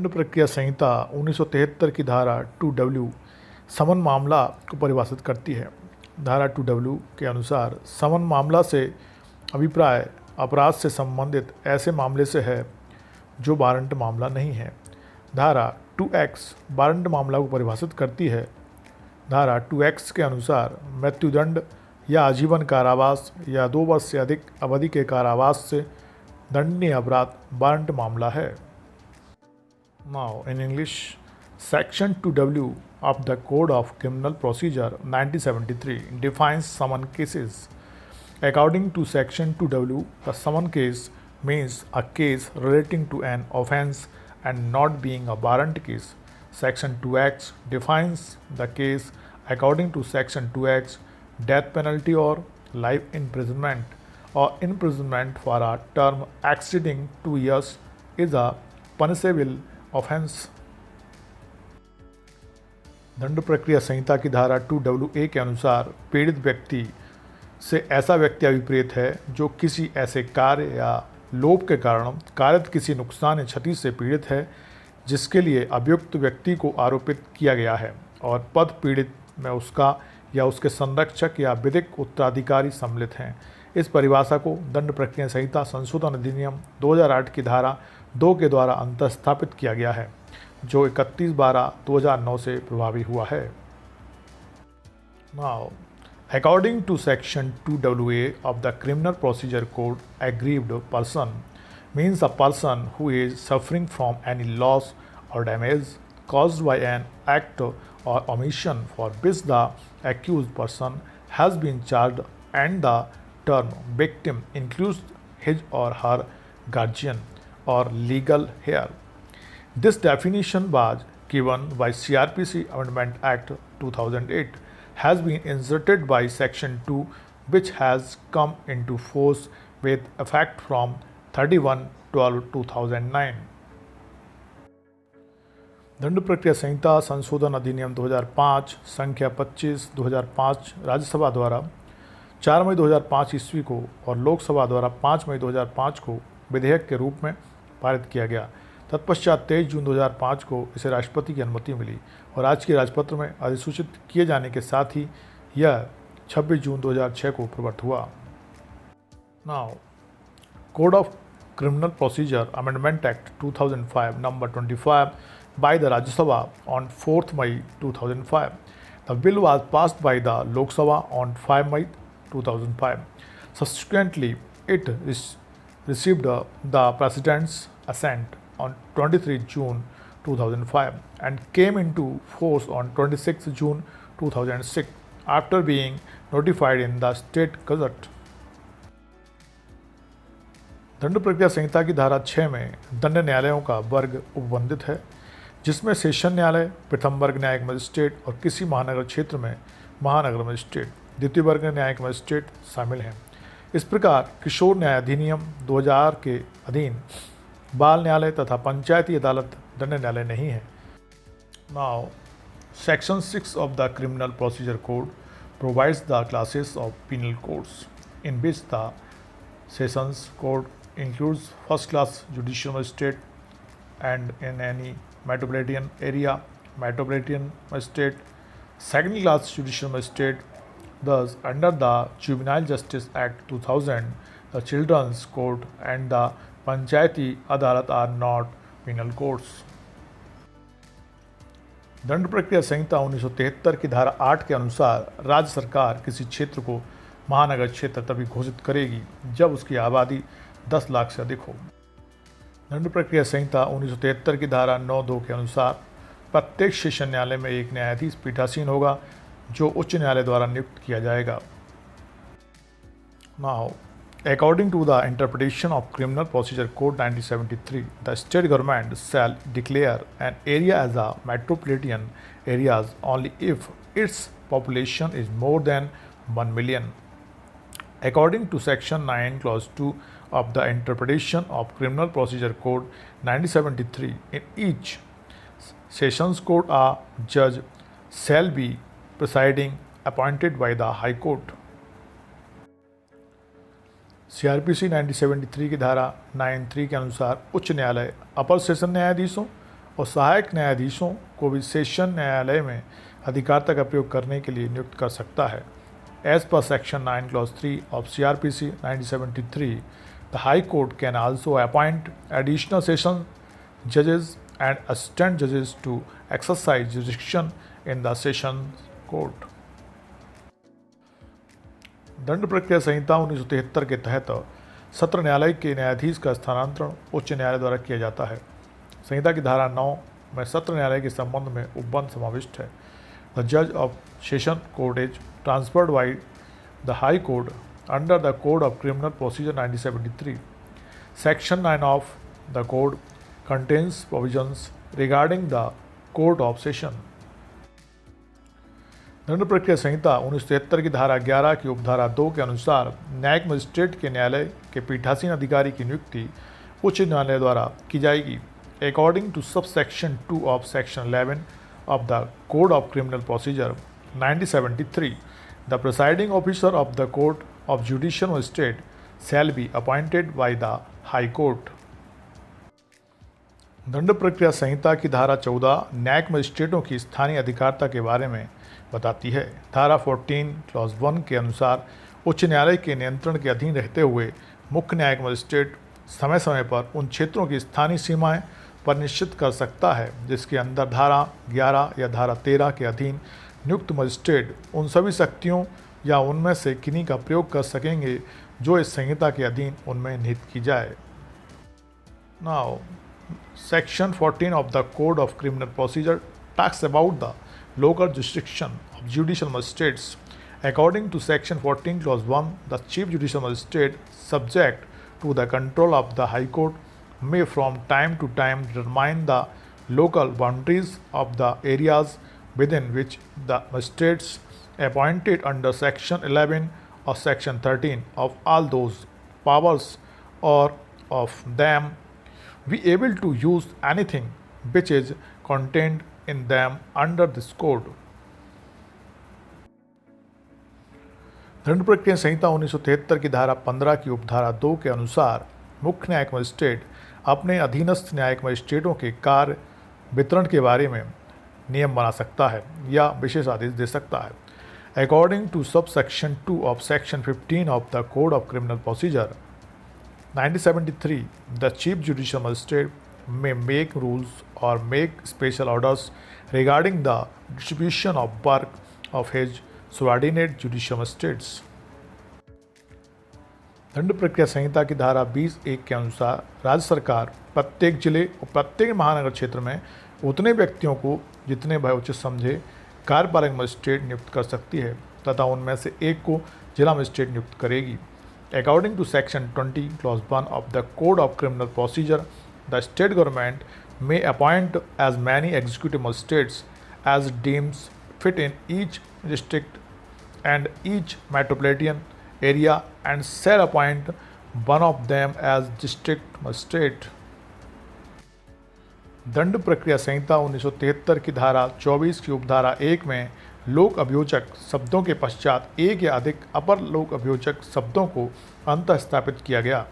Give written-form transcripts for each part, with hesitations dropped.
दंड प्रक्रिया संहिता 1973 की धारा 2W समन मामला को परिभाषित करती है। धारा 2W के अनुसार समन मामला से अभिप्राय अपराध से संबंधित ऐसे मामले से है जो वारंट मामला नहीं है। धारा 2X वारंट मामला को परिभाषित करती है। धारा 2X के अनुसार मृत्युदंड या आजीवन कारावास या 2 वर्ष से अधिक अवधि के कारावास से दंडनीय अपराध वारंट मामला है। Now in English, Section 2W of the Code of Criminal Procedure 1973 defines summon cases. According to Section 2W, the summon case means a case relating to an offense and not being a warrant case. Section 2X defines the case. According to Section 2X, death penalty or life imprisonment or imprisonment for a term exceeding 2 years is a punishable offence. दंड प्रक्रिया संहिता की धारा 2WA के अनुसार पीड़ित व्यक्ति से ऐसा व्यक्ति अभिप्रेत है जो किसी ऐसे कार्य या लोभ के कारण कार्यत किसी नुकसान या क्षति से पीड़ित है जिसके लिए अभियुक्त व्यक्ति को आरोपित किया गया है और पद पीड़ित में उसका या उसके संरक्षक या विधिक उत्तराधिकारी सम्मिलित हैं। इस परिभाषा को दंड प्रक्रिया संहिता संशोधन अधिनियम 2008 की धारा 2 के द्वारा अंतर्स्थापित किया गया है जो 31/12/2009 से प्रभावी हुआ है। Now, according to Section 2WA of the Criminal Procedure Code, aggrieved person means a person who is suffering from any loss or damage caused by an act or omission for which the accused person has been charged and the term victim includes his or her guardian or legal heir. This definition was given by CRPC Amendment Act 2008 has been inserted by Section 2 which has come into force with effect from 31/12/2009. दंड प्रक्रिया संहिता संशोधन अधिनियम 2005 संख्या 25/2005 राज्यसभा द्वारा 4 मई 2005 ईस्वी को और लोकसभा द्वारा 5 मई 2005 को विधेयक के रूप में पारित किया गया। तत्पश्चात 23 जून 2005 को इसे राष्ट्रपति की अनुमति मिली और आज के राजपत्र में अधिसूचित किए जाने के साथ ही यह 26 जून 2006 को प्रवर्त हुआ। Now code of criminal procedure amendment act 2005 number 25 by the Rajya Sabha on 4th May 2005. The bill was passed by the Lok Sabha on 5 May 2005. Subsequently, it received the President's assent on 23 June 2005 and came into force on 26 June 2006 after being notified in the State Gazette. दंड प्रक्रिया संहिता की धारा 6 में दंड न्यायालयों का वर्ग उपबंधित है जिसमें सेशन न्यायालय, प्रथम वर्ग न्यायिक मजिस्ट्रेट और किसी महानगर क्षेत्र में महानगर मजिस्ट्रेट, द्वितीय वर्ग न्यायिक मजिस्ट्रेट शामिल हैं। इस प्रकार किशोर न्याय अधिनियम 2000 के अधीन बाल न्यायालय तथा पंचायती अदालत दंड न्यायालय नहीं है। Now section 6 of the criminal procedure code provides the classes of penal codes in which the sessions code includes first class judicial magistrate and in any metropolitan area metropolitan magistrate, second class judicial magistrate. Thus under the Juvenile Justice Act 2000 the Children's Court and the Panchayati Adalat are not penal courts. दंड प्रक्रिया संहिता 1973 की धारा 8 के अनुसार राज्य सरकार किसी क्षेत्र को महानगर क्षेत्र तभी घोषित करेगी जब उसकी आबादी 10 लाख से अधिक हो। दंड प्रक्रिया संहिता 1973 की धारा 9(2) के अनुसार प्रत्येक सेशन न्यायालय में एक न्यायाधीश पीठासीन होगा जो उच्च न्यायालय द्वारा नियुक्त किया जाएगा। Now according to the interpretation of criminal procedure code 1973 the state government shall declare an area as a metropolitan areas only if its population is more than 1 million. According to Section 9, Clause 2 of the Interpretation of Criminal Procedure Code 1973, in each Sessions Court a judge shall be presiding appointed by the High Court. CRPC 1973 की धारा 9(3) के अनुसार उच्च न्यायालय अपर session न्यायाधीशों और सहायक न्यायाधीशों को भी सेशन न्यायालय में अधिकारिता का प्रयोग करने के लिए नियुक्त कर सकता है। एज पर section 9 clause 3 of CRPC 1973, the high court can also appoint additional session जजेस एंड असिस्टेंट जजेस to exercise jurisdiction in the session court. दंड प्रक्रिया संहिता 1973 के तहत सत्र न्यायालय के न्यायाधीश का स्थानांतरण उच्च न्यायालय द्वारा किया जाता है। संहिता की धारा 9 में सत्र न्यायालय के संबंध में उपबंध समाविष्ट है। द जज of session court is transferred by the high court under the code of criminal procedure 1973। Section 9 of the code contains provisions regarding the court of session. दंड प्रक्रिया संहिता 1973 की धारा 11 की उपधारा 2 के अनुसार न्यायिक मजिस्ट्रेट के न्यायालय के पीठासीन अधिकारी की नियुक्ति उच्च न्यायालय द्वारा की जाएगी। According to sub section 2 of section 11 of the code of criminal procedure 1973, the presiding officer of the court of judicial magistrate shall be appointed by the high court. दंड प्रक्रिया संहिता की धारा 14 न्यायिक मजिस्ट्रेटों की स्थानीय अधिकारिता के बारे में बताती है। धारा 14 क्लॉज 1 के अनुसार उच्च न्यायालय के नियंत्रण के अधीन रहते हुए मुख्य न्यायिक मजिस्ट्रेट समय समय पर उन क्षेत्रों की स्थानीय सीमाएं पर निश्चित कर सकता है जिसके अंदर धारा 11 या धारा 13 के अधीन नियुक्त मजिस्ट्रेट उन सभी शक्तियों या उनमें से किन्हीं का प्रयोग कर सकेंगे जो इस संहिता के अधीन उनमें निहित की जाए। Now section 14 of the code of criminal procedure talks about the local jurisdiction of judicial magistrates. According to section 14 clause 1, the chief judicial magistrate, subject to the control of the high court, may from time to time determine the local boundaries of the areas within which the magistrates appointed under section 11 or section 13 of all those powers or of them be able to use anything which is contained in them under this code. दंड प्रक्रिया संहिता 1973 की धारा 15 की उपधारा 2 के अनुसार मुख्य न्यायिक magistrate अपने अधीनस्थ न्यायिक मजिस्ट्रेटों के कार्य वितरण के बारे में नियम बना सकता है या विशेष आदेश दे सकता है। According to sub section 2 of section 15 of the code of criminal procedure 1973, the chief judicial magistrate may make rules or make special orders regarding the distribution of work of his subordinate judicial magistrates. दंड प्रक्रिया संहिता की धारा 20(1) के अनुसार राज्य सरकार प्रत्येक जिले और प्रत्येक महानगर क्षेत्र में उतने व्यक्तियों को जितने वह उचित समझे कार्यपालक मजिस्ट्रेट नियुक्त कर सकती है तथा उनमें से एक को जिला मजिस्ट्रेट नियुक्त करेगी। According to section 20 clause 1 of the code of criminal procedure, the state government may appoint as many executive magistrates as deems fit in each district and each metropolitan area and shall appoint one of them as district magistrate. दंड प्रक्रिया संहिता 1973 की धारा 24 की उपधारा 1 में लोक अभियोजक शब्दों के पश्चात एक या अधिक अपर लोक अभियोजक शब्दों को अंतः स्थापित किया गया।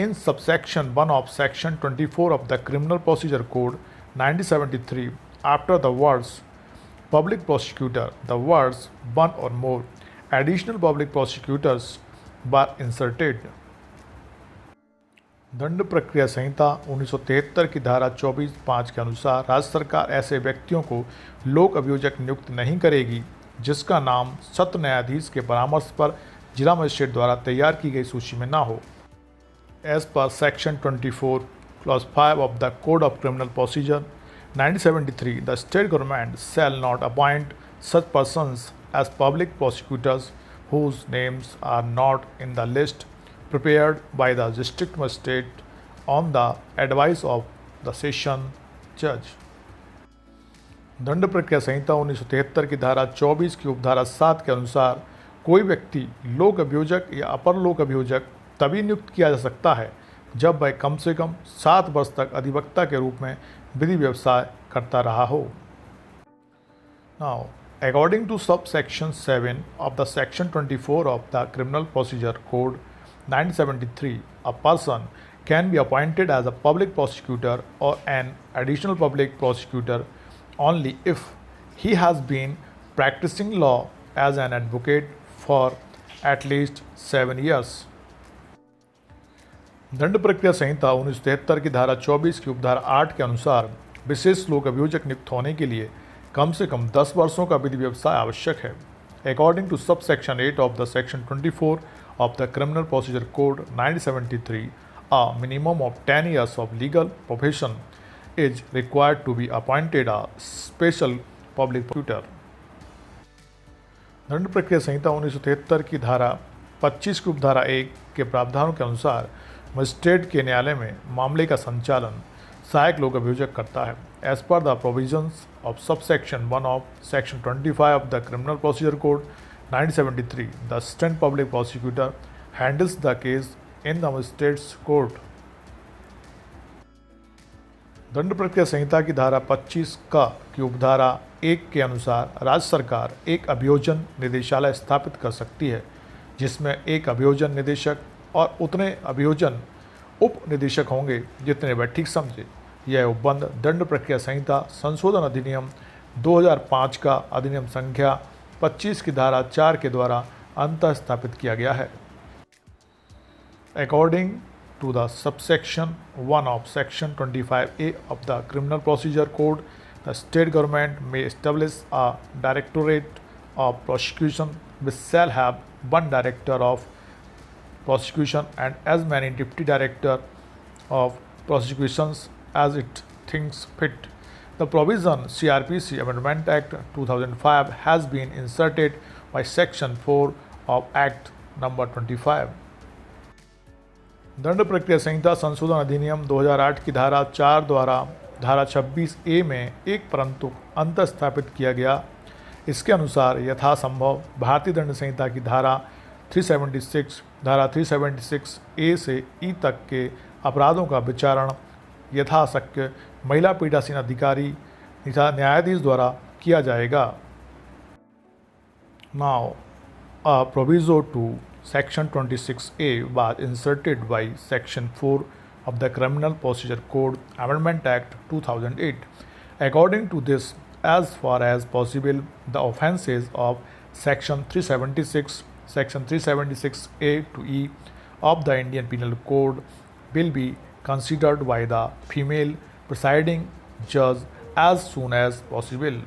In subsection 1 of section 24 of the Criminal Procedure Code 1973, after the words public prosecutor, the words one or more additional public prosecutors were inserted. दंड प्रक्रिया संहिता 1973 की धारा 24(5) के अनुसार राज्य सरकार ऐसे व्यक्तियों को लोक अभियोजक नियुक्त नहीं करेगी जिसका नाम सत्र न्यायाधीश के परामर्श पर जिला मजिस्ट्रेट द्वारा तैयार की गई सूची में न हो। As per section 24 clause 5 of the code of criminal procedure 1973, the state government shall not appoint such persons as public prosecutors whose names are not in the list prepared by the district magistrate on the advice of the session judge. दंड प्रक्रिया संहिता 1973 की धारा 24 की उपधारा 7 के अनुसार कोई व्यक्ति लोक अभियोजक या अपर लोक अभियोजक तभी नियुक्त किया जा सकता है जब वह कम से कम 7 वर्ष तक अधिवक्ता के रूप में विधि व्यवसाय करता रहा हो। Now according to sub section 7 of the section 24 of the criminal procedure code 1973, a person can be appointed as a public prosecutor or an additional public prosecutor only if he has been practicing law as an advocate for at least 7 years. दंड प्रक्रिया संहिता 1973 की धारा 24 की उपधारा 8 के अनुसार विशेष लोक अभियोजक नियुक्त होने के लिए कम से कम 10 वर्षों का विधि व्यवसाय आवश्यक है. According to sub section 8 of the section 24 of the criminal procedure code 1973, a minimum of 10 years of legal profession is required to be appointed a special public prosecutor. दंड प्रक्रिया संहिता 1973 की धारा 25 की उपधारा 1 के प्रावधानों के अनुसार मजिस्ट्रेट के न्यायालय में मामले का संचालन सहायक लोक अभियोजक करता है. As per the provisions of sub section 1 of section 25 of the criminal procedure code 1973, the assistant public prosecutor handles the case in the magistrate's court. दंड प्रक्रिया संहिता की धारा 25 का की उपधारा 1 के अनुसार राज्य सरकार एक अभियोजन निदेशालय स्थापित कर सकती है जिसमें एक अभियोजन निदेशक और उतने अभियोजन उप निदेशक होंगे जितने वह ठीक समझे. यह उपबंध दंड प्रक्रिया संहिता संशोधन अधिनियम 2005 का अधिनियम संख्या 25 की धारा 4 के द्वारा अंतः स्थापित किया गया है. According to the subsection 1 of section 25A of the criminal procedure code, the state government may establish a directorate of prosecution which shall have one director of prosecution and as many deputy director of prosecutions as it thinks fit. The provision CRPC Amendment Act 2005 has been inserted by section 4 of Act number 25. दंड प्रक्रिया संहिता संशोधन अधिनियम 2008 की धारा 4 द्वारा धारा 26A में एक परंतु अंतर स्थापित किया गया. इसके अनुसार यथासंभव भारतीय दंड संहिता की धारा 376, धारा 376A से E तक के अपराधों का विचारण यथाशक्य महिला पीठासीन अधिकारी तथा न्यायाधीश द्वारा किया जाएगा. Now a proviso to Section 26A was inserted by Section 4 of the Criminal Procedure Code Amendment Act 2008. According to this, as far as possible, the offences of Section 376, Section 376A to E of the Indian Penal Code will be considered by the female presiding judge as soon as possible.